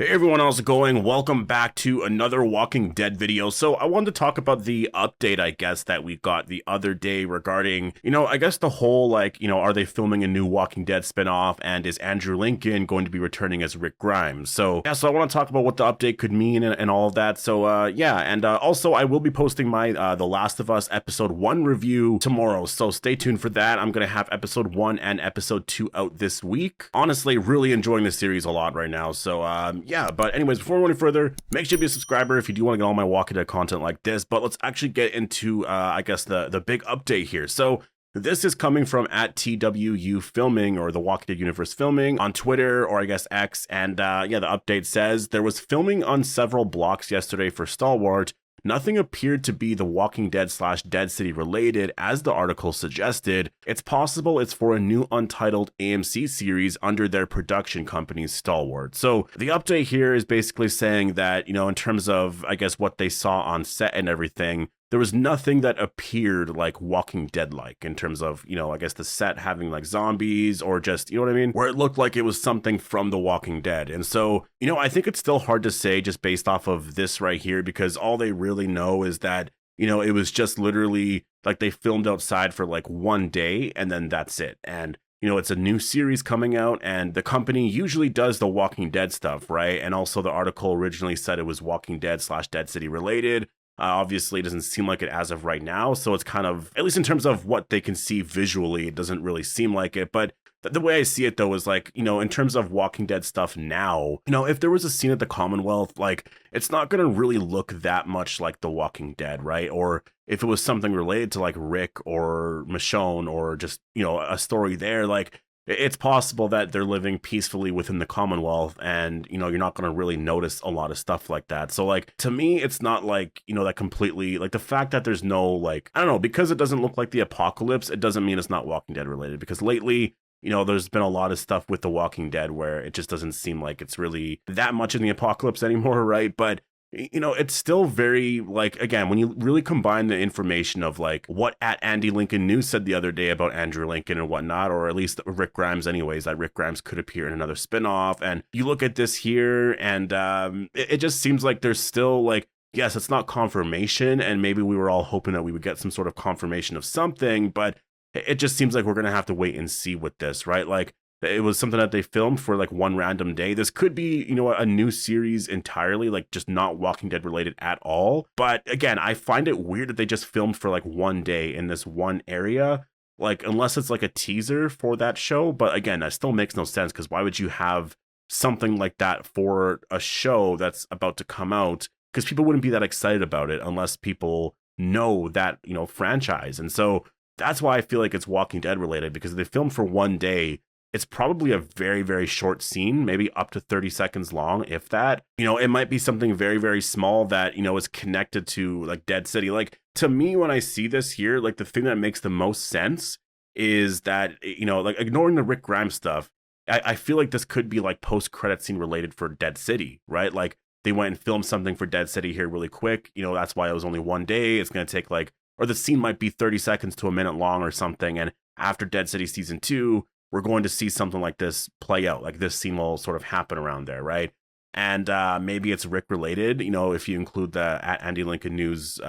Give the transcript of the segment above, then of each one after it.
Hey everyone, how's it going? Welcome back to another Walking Dead video. So I wanted to talk about the update, I guess, that we got the other day regarding, I guess the whole, are they filming a new Walking Dead spinoff, and is Andrew Lincoln going to be returning as Rick Grimes? So I want to talk about what the update could mean and all of that. So also I will be posting my The Last of Us episode 1 review tomorrow. So stay tuned for that. I'm going to have episode 1 and episode 2 out this week. Honestly, really enjoying the series a lot right now. So yeah, but anyways, before we go any further, make sure you be a subscriber if you do want to get all my Walking Dead content like this. But let's actually get into, I guess, the big update here. So this is coming from at TWU Filming, or the Walking Dead Universe Filming, on Twitter, or I guess X. And the update says there was filming on several blocks yesterday for Stalwart. Nothing appeared to be The Walking Dead / Dead City related, as the article suggested. It's possible it's for a new untitled AMC series under their production company, Stalwart. So the update here is basically saying that, in terms of, I guess, what they saw on set and everything, there was nothing that appeared like Walking Dead-like in terms of, I guess the set having like zombies or just, you know what I mean? Where it looked like it was something from The Walking Dead. And so, I think it's still hard to say just based off of this right here, because all they really know is that, it was just literally like they filmed outside for like one day and then that's it. And it's a new series coming out, and the company usually does the Walking Dead stuff, right? And also the article originally said it was Walking Dead / Dead City related. Obviously, it doesn't seem like it as of right now, so it's kind of, at least in terms of what they can see visually, it doesn't really seem like it. But the way I see it, though, is like, in terms of Walking Dead stuff now, if there was a scene at the Commonwealth, like, it's not going to really look that much like The Walking Dead, right? Or if it was something related to, like, Rick or Michonne, or just, a story there, like, it's possible that they're living peacefully within the Commonwealth, and, you're not going to really notice a lot of stuff like that. So, like, to me, it's not like, that completely, like, the fact that there's no, like, I don't know, because it doesn't look like the apocalypse, it doesn't mean it's not Walking Dead related, because lately, there's been a lot of stuff with The Walking Dead where it just doesn't seem like it's really that much in the apocalypse anymore, right? But it's still very, like, again, when you really combine the information of, like, what at Andy Lincoln News said the other day about Andrew Lincoln and whatnot, or at least Rick Grimes anyways, that Rick Grimes could appear in another spinoff, and you look at this here, and it just seems like there's still, like, yes, it's not confirmation, and maybe we were all hoping that we would get some sort of confirmation of something, but it just seems like we're going to have to wait and see with this, right? Like, it was something that they filmed for like one random day. This could be, a new series entirely, like just not Walking Dead related at all. But again, I find it weird that they just filmed for like one day in this one area, like, unless it's like a teaser for that show. But again, that still makes no sense, because why would you have something like that for a show that's about to come out? Because people wouldn't be that excited about it unless people know that, franchise. And so that's why I feel like it's Walking Dead related, because they filmed for one day. It's probably a very, very short scene, maybe up to 30 seconds long, if that. It might be something very, very small that, is connected to, like, Dead City. Like, to me, when I see this here, like, the thing that makes the most sense is that, like, ignoring the Rick Grimes stuff, I feel like this could be, like, post-credit scene related for Dead City, right? Like, they went and filmed something for Dead City here really quick. That's why it was only one day. It's going to take, like, or the scene might be 30 seconds to a minute long or something. And after Dead City Season 2, we're going to see something like this play out. Like, this scene will sort of happen around there, right? And maybe it's Rick related, if you include the at Andy Lincoln News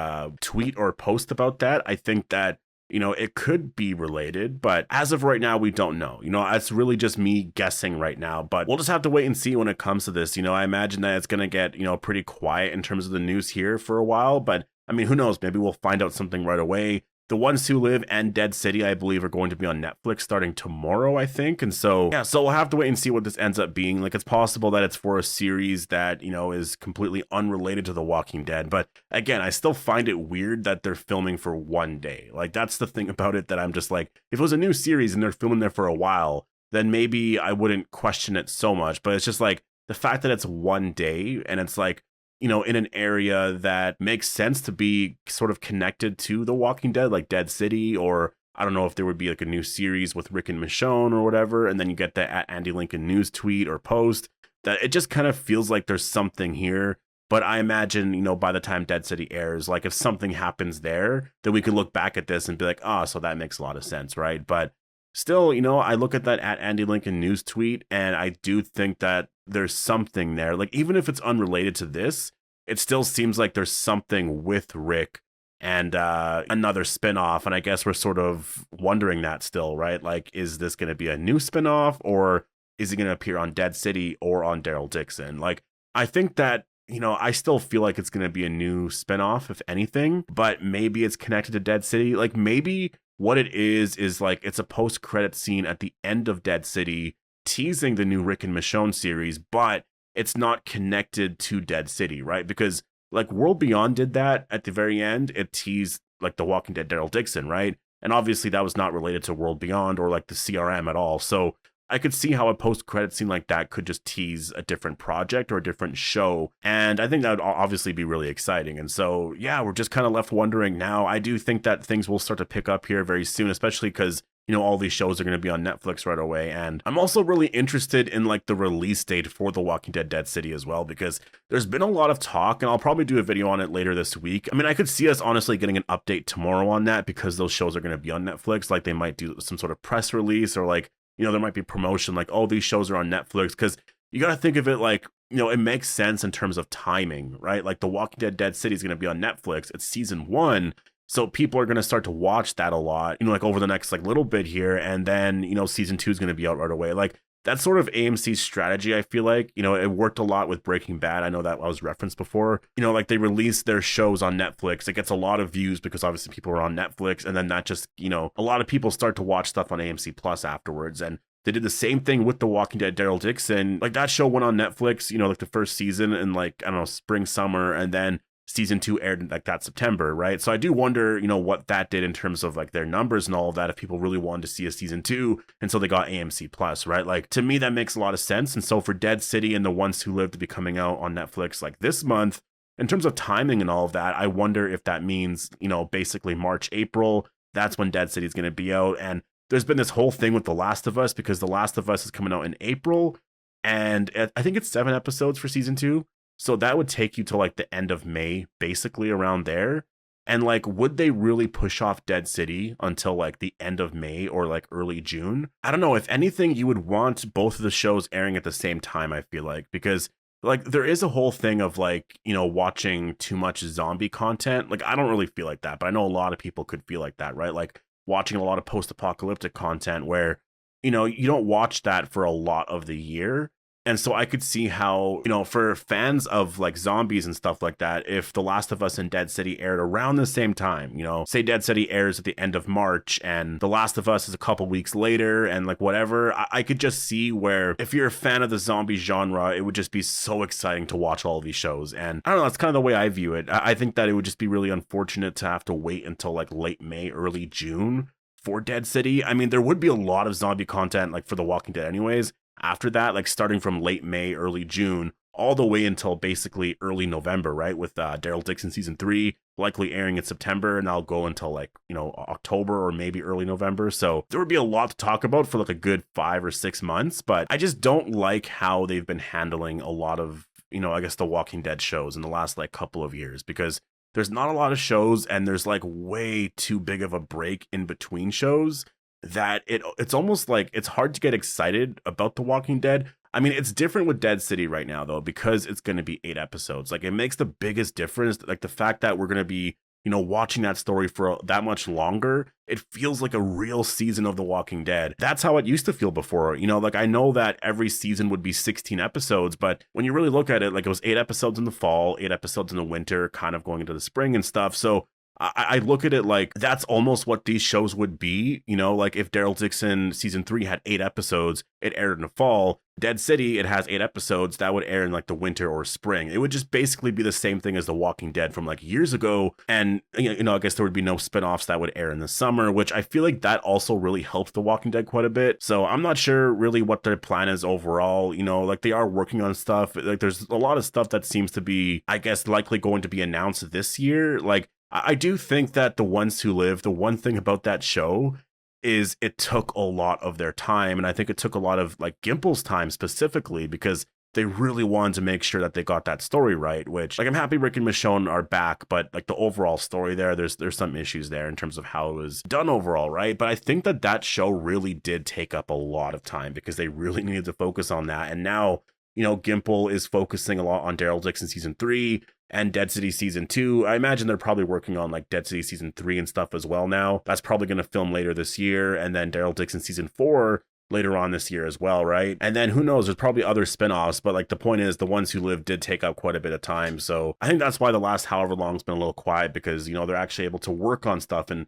tweet or post about that. I think that, it could be related, but as of right now, we don't know. It's really just me guessing right now, but we'll just have to wait and see when it comes to this. I imagine that it's going to get, pretty quiet in terms of the news here for a while, but I mean, who knows? Maybe we'll find out something right away. The Ones Who Live and Dead City, I believe, are going to be on Netflix starting tomorrow, I think. And so, yeah, so we'll have to wait and see what this ends up being. Like, it's possible that it's for a series that, is completely unrelated to The Walking Dead. But again, I still find it weird that they're filming for one day. Like, that's the thing about it that I'm just like, if it was a new series and they're filming there for a while, then maybe I wouldn't question it so much. But it's just like the fact that it's one day and it's like, in an area that makes sense to be sort of connected to The Walking Dead, like Dead City, or I don't know if there would be like a new series with Rick and Michonne or whatever, and then you get that at Andy Lincoln News tweet or post, that it just kind of feels like there's something here. But I imagine, by the time Dead City airs, like, if something happens there, then we could look back at this and be like, oh, so that makes a lot of sense, right? But still, I look at that at Andy Lincoln news tweet, and I do think that there's something there. Like, even if it's unrelated to this, it still seems like there's something with Rick and another spinoff. And I guess we're sort of wondering that still, right? Like, is this going to be a new spinoff, or is he going to appear on Dead City or on Daryl Dixon? Like, I think that, I still feel like it's going to be a new spinoff, if anything, but maybe it's connected to Dead City. Like, maybe what it is like it's a post-credit scene at the end of Dead City teasing the new Rick and Michonne series, but it's not connected to Dead City, right? Because like World Beyond did that at the very end. It teased like the Walking Dead Daryl Dixon, right? And obviously that was not related to World Beyond or like the CRM at all. So I could see how a post-credit scene like that could just tease a different project or a different show. And I think that would obviously be really exciting. And so, yeah, we're just kind of left wondering now. I do think that things will start to pick up here very soon, especially because, all these shows are going to be on Netflix right away. And I'm also really interested in like the release date for The Walking Dead Dead City as well, because there's been a lot of talk, and I'll probably do a video on it later this week. I mean, I could see us honestly getting an update tomorrow on that because those shows are going to be on Netflix. Like they might do some sort of press release, or like, there might be promotion like, oh, these shows are on Netflix, because you got to think of it like, it makes sense in terms of timing, right? Like The Walking Dead Dead City is going to be on Netflix. It's season 1. So people are going to start to watch that a lot, like over the next like little bit here. And then, season 2 is going to be out right away. Like that's sort of AMC's strategy. I feel like, it worked a lot with Breaking Bad. I know that was referenced before, like they release their shows on Netflix. It gets a lot of views because obviously people are on Netflix. And then that just, a lot of people start to watch stuff on AMC Plus afterwards. And they did the same thing with The Walking Dead Daryl Dixon. Like that show went on Netflix, like the first season in like, I don't know, spring, summer. And then season 2 aired like that September, right? So I do wonder, what that did in terms of like their numbers and all of that, if people really wanted to see a season 2, and so they got AMC Plus, right? Like to me, that makes a lot of sense. And so for Dead City and The Ones Who Live to be coming out on Netflix like this month, in terms of timing and all of that, I wonder if that means, basically March, April, that's when Dead City is going to be out. And there's been this whole thing with The Last of Us, because The Last of Us is coming out in April, and I think it's 7 episodes for season 2. So that would take you to like the end of May, basically around there. And like, would they really push off Dead City until like the end of May or like early June? I don't know. If anything, you would want both of the shows airing at the same time, I feel like, because like there is a whole thing of like, watching too much zombie content. Like I don't really feel like that, but I know a lot of people could feel like that, right? Like watching a lot of post-apocalyptic content where, you don't watch that for a lot of the year. And so I could see how, for fans of like zombies and stuff like that, if The Last of Us and Dead City aired around the same time, say Dead City airs at the end of March and The Last of Us is a couple weeks later and like whatever, I could just see where if you're a fan of the zombie genre, it would just be so exciting to watch all of these shows. And I don't know, that's kind of the way I view it. I think that it would just be really unfortunate to have to wait until like late May, early June for Dead City. I mean, there would be a lot of zombie content like for The Walking Dead anyways. After that, like starting from late May, early June, all the way until basically early November, right? With Daryl Dixon season 3 likely airing in September, and I'll go until like, October or maybe early November. So there would be a lot to talk about for like a good 5 or 6 months, but I just don't like how they've been handling a lot of, I guess the Walking Dead shows in the last like couple of years, because there's not a lot of shows and there's like way too big of a break in between shows that it's almost like it's hard to get excited about The Walking Dead. I mean, it's different with Dead City right now, though, because it's going to be 8 episodes. Like, it makes the biggest difference. Like, the fact that we're going to be, watching that story for that much longer, it feels like a real season of The Walking Dead. That's how it used to feel before. Like, I know that every season would be 16 episodes, but when you really look at it, like, it was 8 episodes in the fall, 8 episodes in the winter, kind of going into the spring and stuff. So I look at it like that's almost what these shows would be, like if Daryl Dixon season 3 had 8 episodes, it aired in the fall. Dead City, it has 8 episodes that would air in like the winter or spring. It would just basically be the same thing as The Walking Dead from like years ago. And, I guess there would be no spinoffs that would air in the summer, which I feel like that also really helped The Walking Dead quite a bit. So I'm not sure really what their plan is overall. Like they are working on stuff. Like there's a lot of stuff that seems to be, I guess, likely going to be announced this year. Like, I do think that The Ones Who Live, the one thing about that show is it took a lot of their time. And I think it took a lot of like Gimple's time specifically, because they really wanted to make sure that they got that story right, which, like, I'm happy Rick and Michonne are back, but like the overall story there's some issues there in terms of how it was done overall, right? But I think that show really did take up a lot of time because they really needed to focus on that. And now, Gimple is focusing a lot on Daryl Dixon season 3 and Dead City season 2. I imagine they're probably working on like Dead City season 3 and stuff as well now. That's probably going to film later this year, and then Daryl Dixon season 4 later on this year as well, right? And then who knows, there's probably other spin-offs, but like the point is The Ones Who Live did take up quite a bit of time. So I think that's why the last however long has been a little quiet, because they're actually able to work on stuff and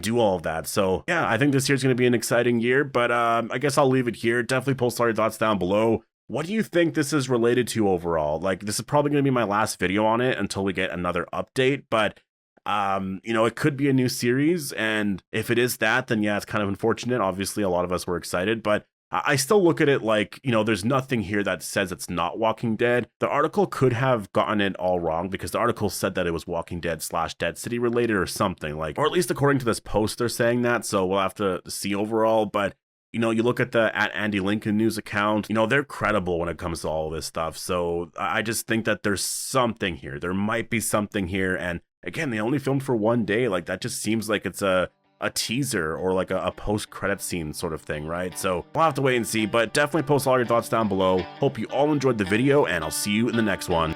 do all of that. So yeah, I think this year's going to be an exciting year, but I guess I'll leave it here. Definitely post all your thoughts down below. What do you think this is related to overall? Like, this is probably going to be my last video on it until we get another update, but it could be a new series, and if it is that, then yeah, it's kind of unfortunate. Obviously, a lot of us were excited, but I still look at it like, there's nothing here that says it's not Walking Dead. The article could have gotten it all wrong, because the article said that it was Walking Dead / Dead City related or something, like, or at least according to this post, they're saying that, so we'll have to see overall. But you look at the @AndyLincoln news account, they're credible when it comes to all of this stuff. So I just think that there's something here. There might be something here. And again, they only filmed for one day. Like, that just seems like it's a teaser or like a post-credit scene sort of thing, right? So we'll have to wait and see, but definitely post all your thoughts down below. Hope you all enjoyed the video, and I'll see you in the next one.